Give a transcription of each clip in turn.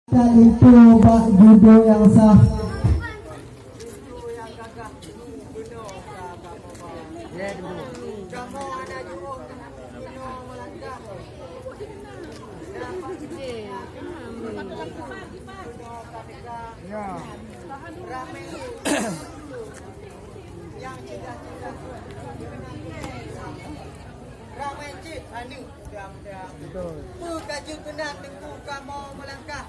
Dan itu bak judo yang sah. Ramai cik anu betul. Kaju kena tengku kamu melangkah.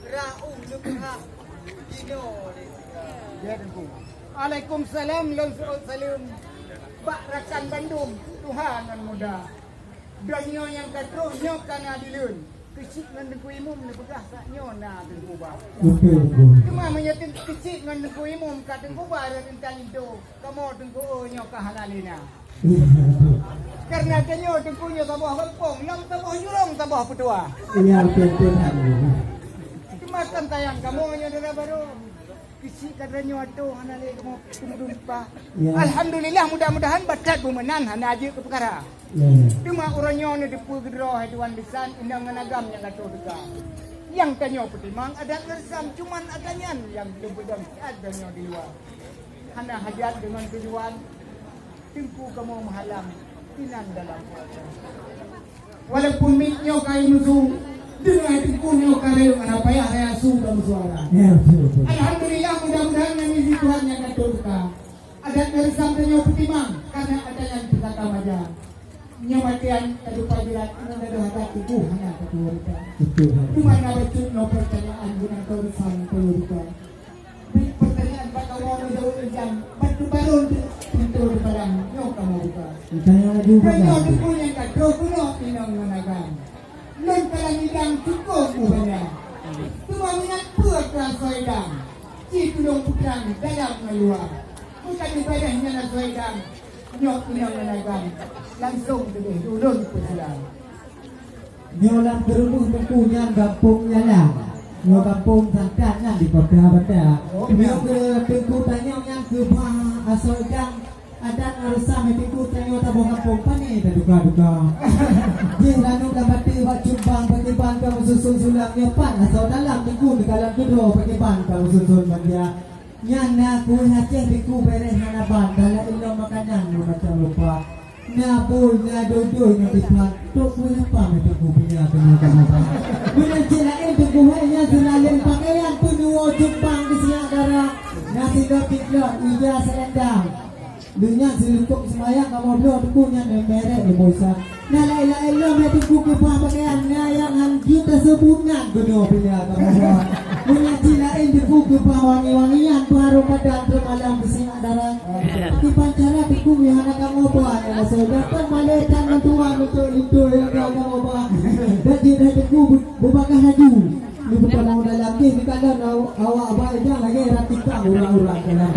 Raum lukah dino dia tengku. Waalaikumsalam salam. Pak rakan Bandung Tuhan yang muda. Danyo yang katro nyo kana dilun. Kecik ngan tengku imum ni pegah sak nyo na tengku ba. Cuma menyetin kecik ngan tengku imum ka tengku ba dan kalindo. Kamu tengku nyo ka halalina. Karena kanyo tengkunya tambah kampung, lam tambah jurong tambah petua. Iya betul. Makan tayang kamu hanya darah baru. Kisi kadranya atuh hanale kamu tumpa. Alhamdulillah mudah-mudahan bacat bumenan hana aja ke perkara. Cuma orangnya ni depu gedro haiwan lisan indang nganagam yang atuh juga. Yang kanyo petimang ada ngersam cuman adanya yang belum adanya di luar. Hana hajat dengan tujuan tengku kamu menghalang tinan dalam puasa. Walaupun mitnya kayu musuh dengan tengkunya kayu ada payah raya sudah suara. Alhamdulillah mudah-mudahan yang isi Tuhan yang katulka. Ada dari sampainya petimang karena ada yang berkata maja. Nyamatian tadi pajirat mengenai hati tubuh hanya keturunan. Cuma nak cut no pertanyaan guna tulisan keturunan. Pertanyaan pada orang jauh jam batu baru pintu di barang nyok kamu buka. Kanyo tengkunya katro kuno inang managan. Nun kalang idang cukup bukannya. Cuma minat buat rasa idang. Citu dong putrang dalam meluar. Bukan ibadahnya rasa idang. Nyok inang managan. Langsung deh turun persilang. Nyolang berumur tengkunya kampungnya lah. Nyo kampung sangkannya di kota Banda. Nyo ke tengku tanya yang ke bah asal idang. Ada ngarusa metiku tengok tabuh kampung pani duga-duga. Jin lanu dapat tiwak cumbang bagi ban kamu susun sulamnya pan asal dalam tiku di dalam kedro bagi ban kamu susun bagia. Yang nak ku Aceh tiku beres hana ban dalam ilmu makanan macam lupa. Na bul na dodo yang dibuat tok ku apa metiku punya kamu. Bila celain tiku hanya sulalin pakaian penuh cumbang di siang darah. Nasi dokik lo ija selendang. Dunia selukuk semayang kamu belum punya merek di bosan. Nala ila mati buku pakaian yang kita sebutkan benar punya kamu. Punya cilain di buku wangi-wangian baru pada termalam bersih darah. Di pancara di buku yang kamu buat. Saudara malaikat mentuan untuk itu yang kamu buat. Dan di buku berbakar haju. Di buku dalam ni kalau awak abang lagi ratika orang-orang dalam